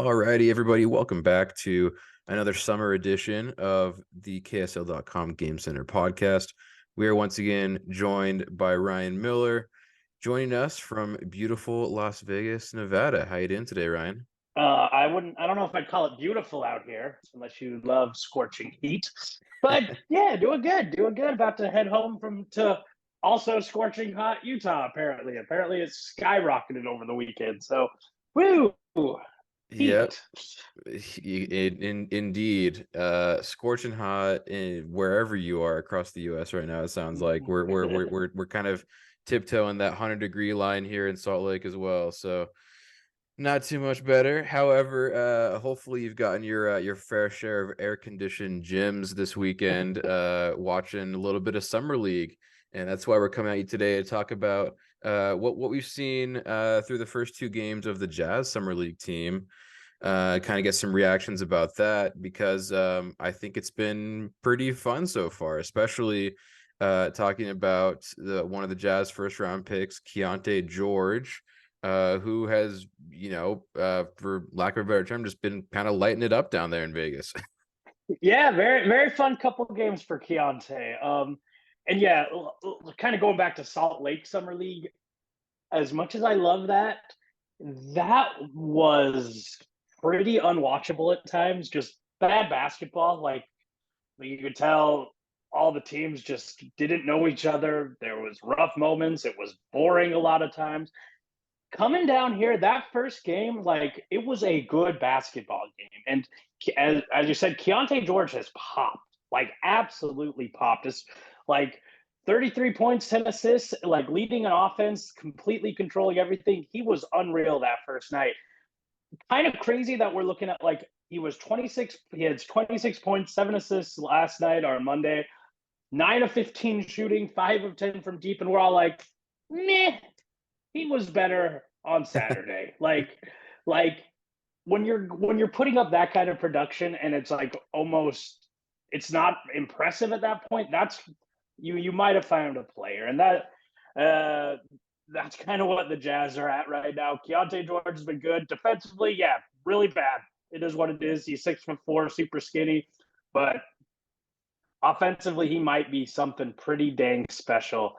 Alrighty, everybody, welcome back to another summer edition of the KSL.com Game Center podcast. We are once again joined by Ryan Miller, joining us from beautiful Las Vegas, Nevada. How you doing today, Ryan? I don't know if I'd call it beautiful out here, unless you love scorching heat. But yeah, doing good. About to head home to also scorching hot Utah. Apparently it's skyrocketed over the weekend. So, woo, Yep, heat. indeed, scorching hot wherever you are across the U.S. right now. It sounds like we're kind of tiptoeing that 100-degree line here in Salt Lake as well. So not too much better. However, hopefully you've gotten your fair share of air-conditioned gyms this weekend, watching a little bit of Summer League, and that's why we're coming at you today to talk about what we've seen through the first two games of the Jazz Summer League team. Kind of get some reactions about that because I think it's been pretty fun so far, especially talking about one of the Jazz first round picks, Keyonte George, who has, for lack of a better term, just been kind of lighting it up down there in Vegas. Yeah, very very fun couple games for Keyonte. And yeah, kind of going back to Salt Lake Summer League. As much as I love that, that was pretty unwatchable at times. Just bad basketball. Like you could tell all the teams just didn't know each other. There was rough moments. It was boring a lot of times. Coming down here, that first game, like it was a good basketball game. And as you said, Keontae George has popped, like absolutely popped. It's like 33 points, 10 assists, like leading an offense, completely controlling everything. He was unreal that first night. Kind of crazy that we're looking at like he had 26 points, 7 assists last night or Monday, 9 of 15 shooting, 5 of 10 from deep, and we're all like, meh, he was better on Saturday. like when you're putting up that kind of production and it's like almost it's not impressive at that point, that's you might have found a player. And uh that's kind of what the Jazz are at right now. Keontae George has been good. Defensively, yeah, really bad. It is what it is. He's 6'4", super skinny, but offensively, he might be something pretty dang special.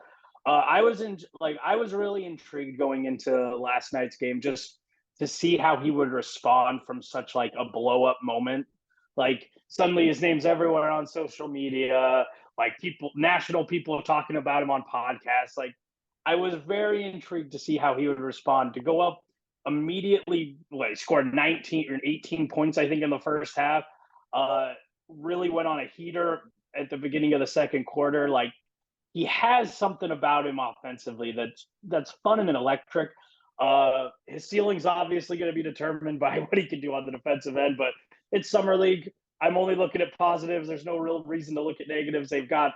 I was really intrigued going into last night's game just to see how he would respond from such like a blow up moment. Like suddenly his name's everywhere on social media, like national people are talking about him on podcasts. Like I was very intrigued to see how he would respond to go up immediately. Like scored 19 or 18 points, I think, in the first half. Really went on a heater at the beginning of the second quarter. Like he has something about him offensively that's fun and electric. His ceiling's obviously going to be determined by what he can do on the defensive end, but it's summer league. I'm only looking at positives. There's no real reason to look at negatives. They've got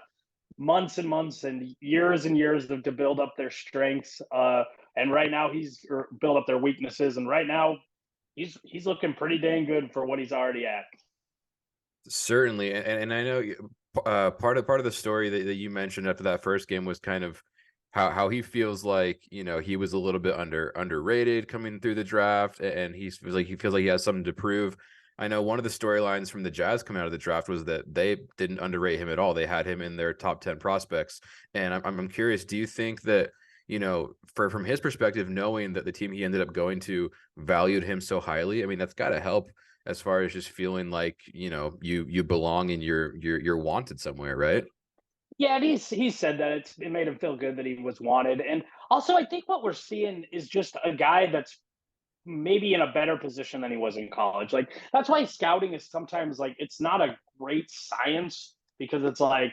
months and months and years to build up their strengths. And right now he's built up their weaknesses. And right now he's looking pretty dang good for what he's already at. Certainly, and I know part of the story that you mentioned after that first game was kind of how he feels like he was a little bit underrated coming through the draft, and he feels like he has something to prove. I know one of the storylines from the Jazz coming out of the draft was that they didn't underrate him at all. They had him in their top 10 prospects, and I'm curious. Do you think that from his perspective, knowing that the team he ended up going to valued him so highly? I mean, that's got to help as far as just feeling like you belong and you're wanted somewhere, right? Yeah, and he said that it made him feel good that he was wanted. And also I think what we're seeing is just a guy that's maybe in a better position than he was in college. Like that's why scouting is sometimes like it's not a great science, because it's like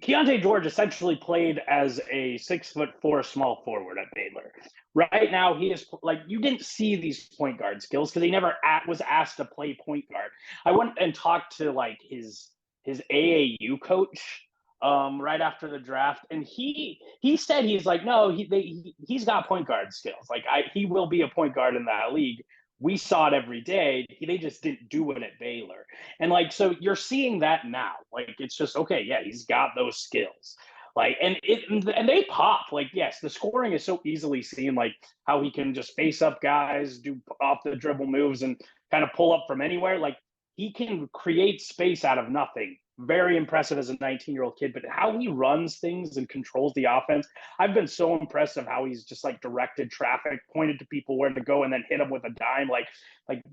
Keontae George essentially played as a 6'4" small forward at Baylor. Right now, he is like you didn't see these point guard skills because he never was asked to play point guard. I went and talked to like his AAU coach right after the draft, and he said he's like no, he's got point guard skills. Like he will be a point guard in that league. We saw it every day. They just didn't do it at Baylor. And like, so you're seeing that now. Like, it's just, okay, yeah, he's got those skills. Like, and they pop. Like, yes, the scoring is so easily seen, like how he can just face up guys, do off the dribble moves, and kind of pull up from anywhere. Like, he can create space out of nothing. Very impressive as a 19-year-old kid, but how he runs things and controls the offense, I've been so impressed of how he's just like directed traffic, pointed to people where to go, and then hit them with a dime. Like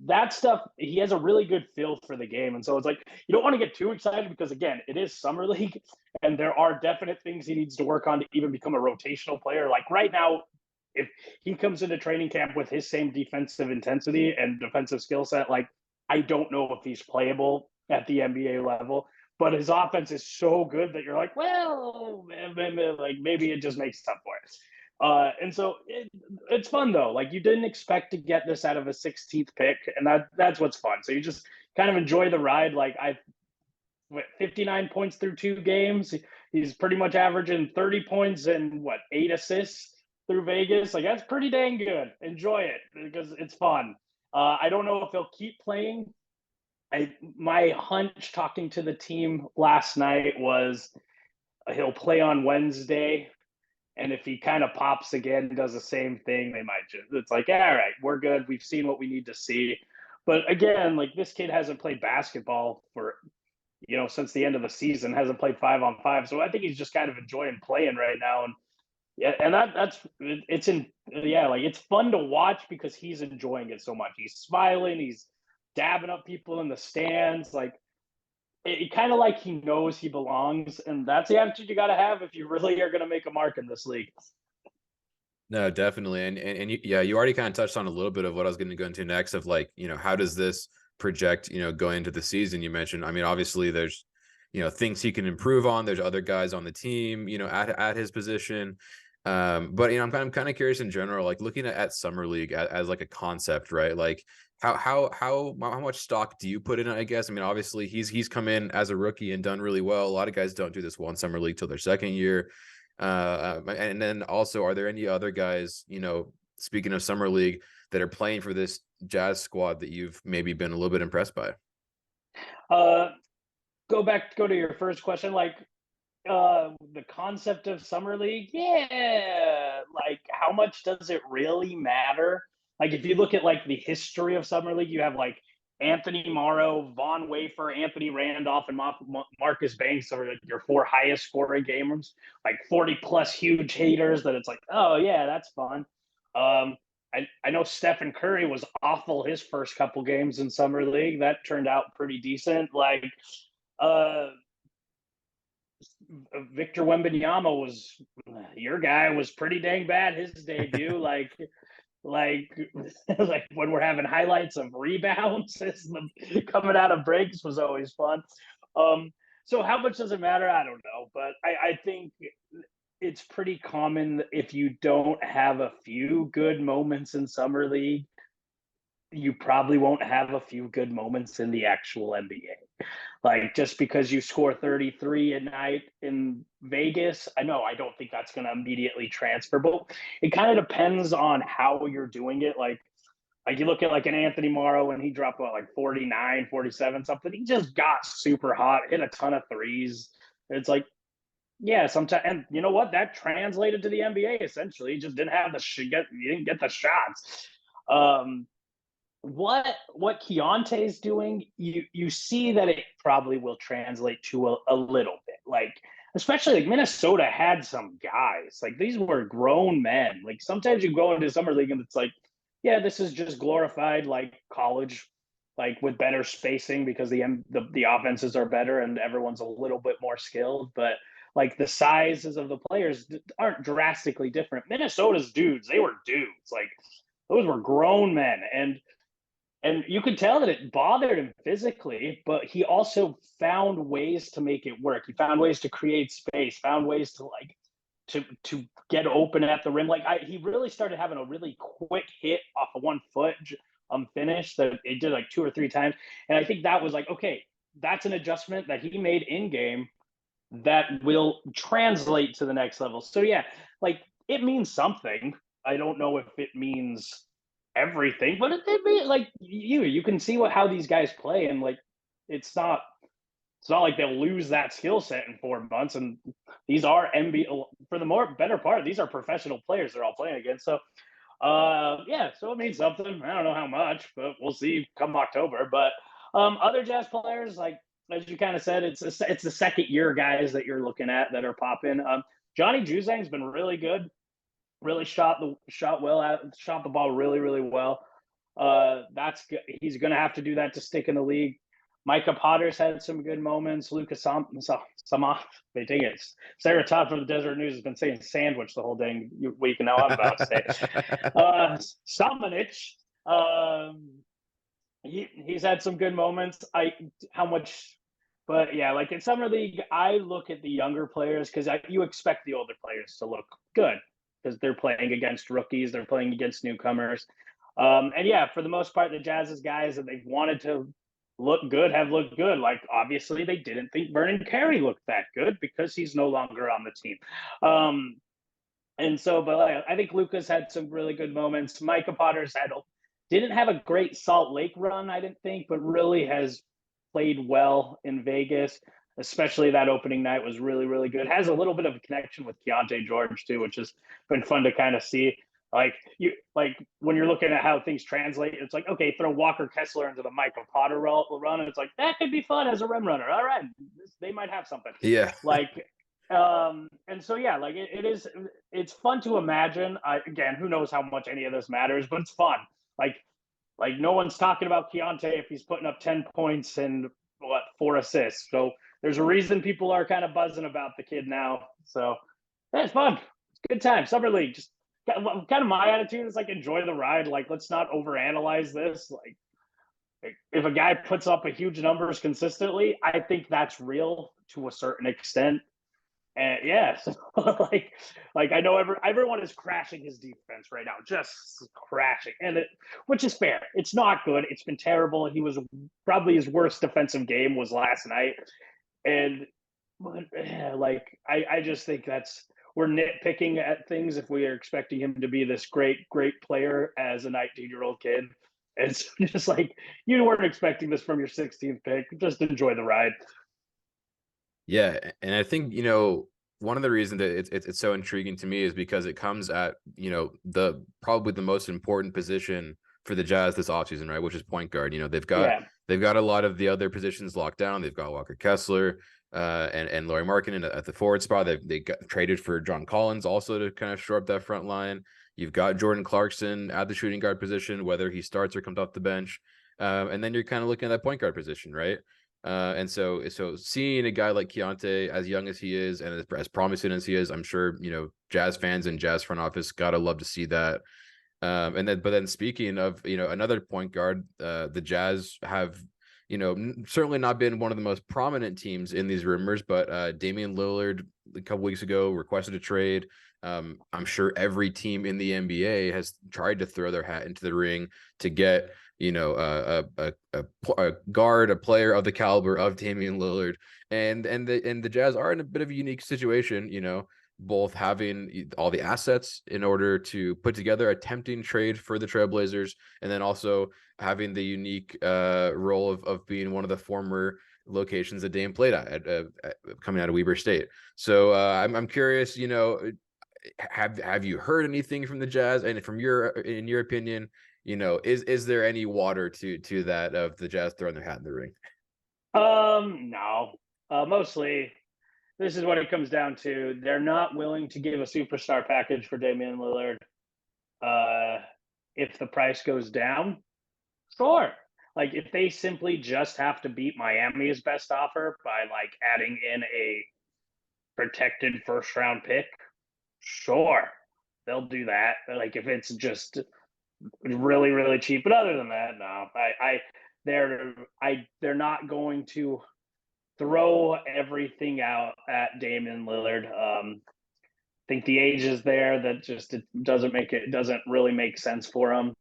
that stuff, he has a really good feel for the game. And so it's like, you don't want to get too excited because, again, it is summer league and there are definite things he needs to work on to even become a rotational player. Like right now, if he comes into training camp with his same defensive intensity and defensive skill set, like, I don't know if he's playable at the NBA level, but his offense is so good that you're like, well, like maybe it just makes up for it. And so it's fun though. Like, you didn't expect to get this out of a 16th pick, and that's what's fun. So you just kind of enjoy the ride. Like, 59 points through 2 games. He's pretty much averaging 30 points and 8 assists through Vegas. Like, that's pretty dang good. Enjoy it because it's fun. I don't know if he'll keep playing. My hunch talking to the team last night was he'll play on Wednesday. And if he kind of pops again, does the same thing, they might just, it's like, all right, we're good. We've seen what we need to see. But again, like, this kid hasn't played basketball for, since the end of the season, hasn't played 5-on-5. So I think he's just kind of enjoying playing right now. And yeah, and it's fun to watch because he's enjoying it so much. He's smiling, he's dabbing up people in the stands. Like, it kind of like he knows he belongs, and that's the attitude you got to have if you really are going to make a mark in this league. No, definitely. And you already kind of touched on a little bit of what I was going to go into next of, like, how does this project, going into the season? You mentioned, I mean, obviously there's, things he can improve on. There's other guys on the team, at his position. But I'm kind of curious in general, like looking at summer league as like a concept, right? Like how much stock do you put in it? I guess, I mean, obviously he's come in as a rookie and done really well. A lot of guys don't do this one summer league till their second year. And then also, are there any other guys, speaking of summer league, that are playing for this Jazz squad that you've maybe been a little bit impressed by? Go to your first question. Like, the concept of summer league, yeah, like, how much does it really matter? Like, if you look at like the history of summer league, you have like Anthony Morrow, Von Wafer, Anthony Randolph, and Marcus Banks are your 4 highest scoring gamers, like 40 plus huge haters that it's like, oh yeah, that's fun. I know Stephen Curry was awful his first couple games in summer league. That turned out pretty decent. Like, uh Victor Wembanyama was, your guy was pretty dang bad his debut. like like when we're having highlights of rebounds coming out of breaks was always fun. So how much does it matter? I don't know, but I think it's pretty common if you don't have a few good moments in summer league, you probably won't have a few good moments in the actual NBA. Like, just because you score 33 a night in Vegas, I don't think that's going to immediately transfer. But it kind of depends on how you're doing it. Like you look at like an Anthony Morrow, and he dropped like 49, 47, something. He just got super hot, hit a ton of threes. It's like, yeah, sometimes, and you know what? That translated to the NBA essentially. He just didn't have you didn't get the shots. What Keyonte's doing, you see that it probably will translate to a little bit. Like, especially like Minnesota had some guys. Like, these were grown men. Like, sometimes you go into summer league and it's like, yeah, this is just glorified like college, like with better spacing because the offenses are better and everyone's a little bit more skilled. But like, the sizes of the players aren't drastically different. Minnesota's dudes, they were dudes. Like, those were grown men, and you could tell that it bothered him physically, but he also found ways to make it work. He found ways to create space, found ways to like to get open at the rim. Like, he really started having a really quick hit off of 1 foot finish that it did like 2 or 3 times. And I think that was like, okay, that's an adjustment that he made in game that will translate to the next level. So yeah, like, it means something. I don't know if it means everything, but it be like, you can see how these guys play, and like, it's not like they'll lose that skill set in 4 months. And these are NBA, for the better part, these are professional players they're all playing against. So Yeah, so it means something. I don't know how much, but we'll see come October. But other Jazz players, like as you kind of said, it's the second year guys that you're looking at that are popping. Johnny Juzang's been really good. Really shot the ball really well. That's good. He's going to have to do that to stick in the league. Micah Potter's had some good moments. Lucas Samah, they dang it. Sarah Todd from the Desert News has been saying sandwich the whole dang week, and now I'm about to say Samanich. He's had some good moments. But yeah, like in summer league, I look at the younger players because you expect the older players to look good because they're playing against rookies, they're playing against newcomers, and yeah, for the most part, the Jazz's guys that they've wanted to look good have looked good. Like obviously, they didn't think Vernon Carey looked that good because he's no longer on the team. And so, but I think Lucas had some really good moments. Micah Potter's didn't have a great Salt Lake run, I didn't think, but really has played well in Vegas. Especially that opening night was really good. Has a little bit of a connection with Keyonte George too, which has been fun to kind of see. Like when you're looking at how things translate, it's like okay, throw Walker Kessler into the Micah Potter run, and it's like that could be fun as a rim runner. All right, they might have something. Yeah. Like and so yeah, like it's fun to imagine. Again, who knows how much any of this matters, but it's fun. Like no one's talking about Keyonte if he's putting up 10 points and 4 assists. So there's a reason people are kind of buzzing about the kid now. So yeah, it's fun. It's a good time. Summer league, just kind of my attitude is like enjoy the ride. Like let's not overanalyze this. Like if a guy puts up a huge numbers consistently, I think that's real to a certain extent. And yeah, so like I know everyone is crashing his defense right now, just crashing, which is fair. It's not good. It's been terrible. He was probably his worst defensive game was last night, and like I just think we're nitpicking at things if we are expecting him to be this great player as a 19-year-old kid. It's just like you weren't expecting this from your 16th pick. Just enjoy the ride. Yeah, and I think one of the reasons that it's so intriguing to me is because it comes at the probably the most important position for the Jazz this offseason, right? Which is point guard. They've got a lot of the other positions locked down. They've got Walker Kessler and Lauri Markkanen at the forward spot. They got traded for John Collins also to kind of shore up that front line. You've got Jordan Clarkson at the shooting guard position, whether he starts or comes off the bench. And then you're kind of looking at that point guard position, right? And so seeing a guy like Keyonte, as young as he is and as promising as he is, I'm sure Jazz fans and Jazz front office gotta love to see that. But then speaking of another point guard, the Jazz have certainly not been one of the most prominent teams in these rumors, but Damian Lillard a couple weeks ago requested a trade. I'm sure every team in the NBA has tried to throw their hat into the ring to get a guard, a player of the caliber of Damian Lillard, and the Jazz are in a bit of a unique situation, both having all the assets in order to put together a tempting trade for the Trailblazers, and then also having the unique role of being one of the former locations that Dame played at coming out of Weber State. So I'm curious, have you heard anything from the Jazz, and in your opinion, is there any water to that of the Jazz throwing their hat in the ring? No. Mostly this is what it comes down to. They're not willing to give a superstar package for Damian Lillard. If the price goes down, sure. Like if they simply just have to beat Miami's best offer by like adding in a protected first round pick, sure. They'll do that. Like if it's just really cheap. But other than that, no. They're not going to throw everything out at Damian Lillard. I think the age is there that just it doesn't really make sense for him.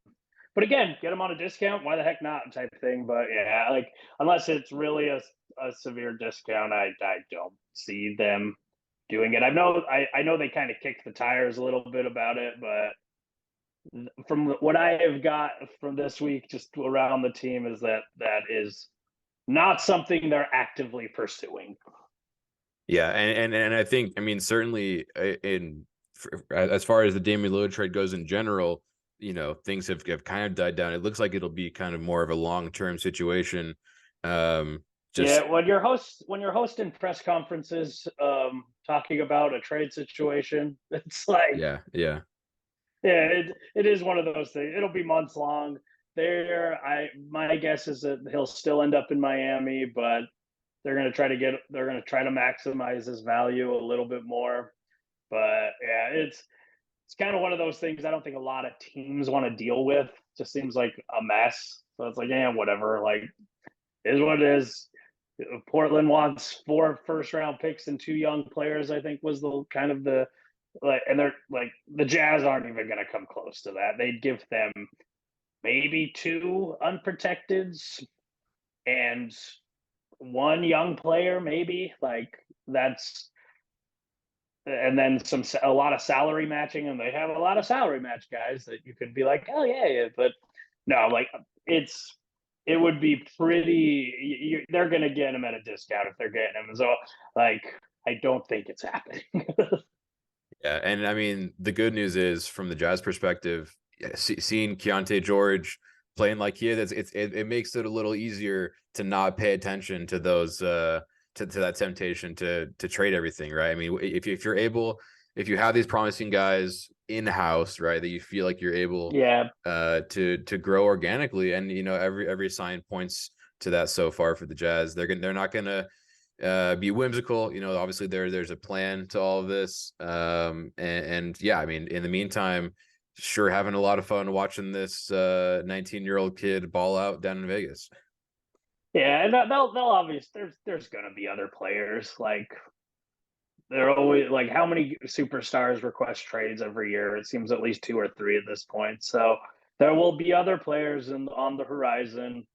But again, get him on a discount. Why the heck not? Type thing. But yeah, like unless it's really a severe discount, I don't see them doing it. I know they kind of kicked the tires a little bit about it, but from what I have got from this week, just around the team, is that is not something they're actively pursuing. Yeah, and I think certainly as far as the Damian Lillard trade goes in general, things have kind of died down. It looks like it'll be kind of more of a long-term situation. Just Yeah, when you're hosting press conferences, talking about a trade situation, it's like, yeah, yeah, yeah, it is one of those things. It'll be months long. My guess is that he'll still end up in Miami, but they're gonna try to maximize his value a little bit more. But yeah, it's kind of one of those things I don't think a lot of teams want to deal with. Just seems like a mess. So it's like, yeah, whatever. Like, is what it is. Portland wants 4 first round picks and 2 young players. I think was the kind of the like, and they're like the Jazz aren't even going to come close to that. They'd give them maybe 2 unprotecteds and 1 young player, maybe like that's, and then a lot of salary matching, and they have a lot of salary match guys that you could be like, oh yeah, yeah, but no, like it would be pretty. They're gonna get him at a discount if they're getting him. So like, I don't think it's happening. yeah. And I mean, the good news is from the Jazz perspective, seeing Keyonte George playing like he is, it makes it a little easier to not pay attention to those to that temptation to trade everything, right? I mean, if you're able, if you have these promising guys in house, right, that you feel like you're able Yeah, to grow organically, and every sign points to that so far for the Jazz. They're not gonna be whimsical. Obviously there's a plan to all of this. And yeah, I mean, in the meantime, sure, having a lot of fun watching this 19-year-old kid ball out down in Vegas. yeah, and they'll obviously there's gonna be other players like. They're always like, how many superstars request trades every year? It seems at least 2 or 3 at this point. So there will be other players on the horizon,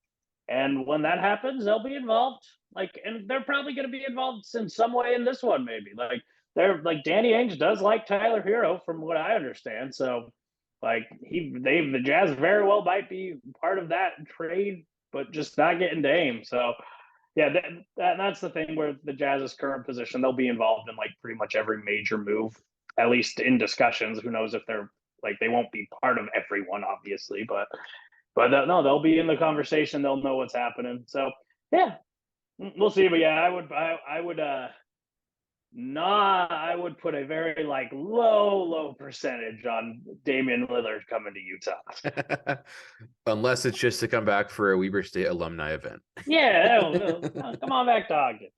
and when that happens, they'll be involved. Like, and they're probably going to be involved in some way in this one, maybe. Like, they're like Danny Ainge does like Tyler Hero, from what I understand. So, like, the Jazz very well might be part of that trade, but just not getting Dame. So, yeah, that's the thing where the Jazz's current position, they'll be involved in like pretty much every major move, at least in discussions. Who knows if they're like, they won't be part of everyone, obviously, but no, they'll be in the conversation. They'll know what's happening. So yeah, we'll see. But yeah, I would put a very like low percentage on Damian Lillard coming to Utah. Unless it's just to come back for a Weber State alumni event. Yeah, come on back to Ogden.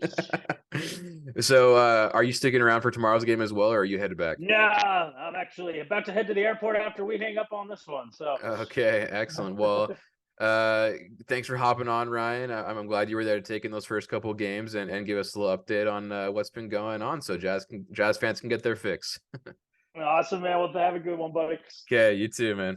So are you sticking around for tomorrow's game as well, or are you headed back? Yeah, I'm actually about to head to the airport after we hang up on this one. So Okay, excellent. Well, thanks for hopping on, Ryan. I'm glad you were there taking those first couple of games and give us a little update on what's been going on, so Jazz fans can get their fix. awesome, man. Well, have a good one, buddy. Okay, you too, man.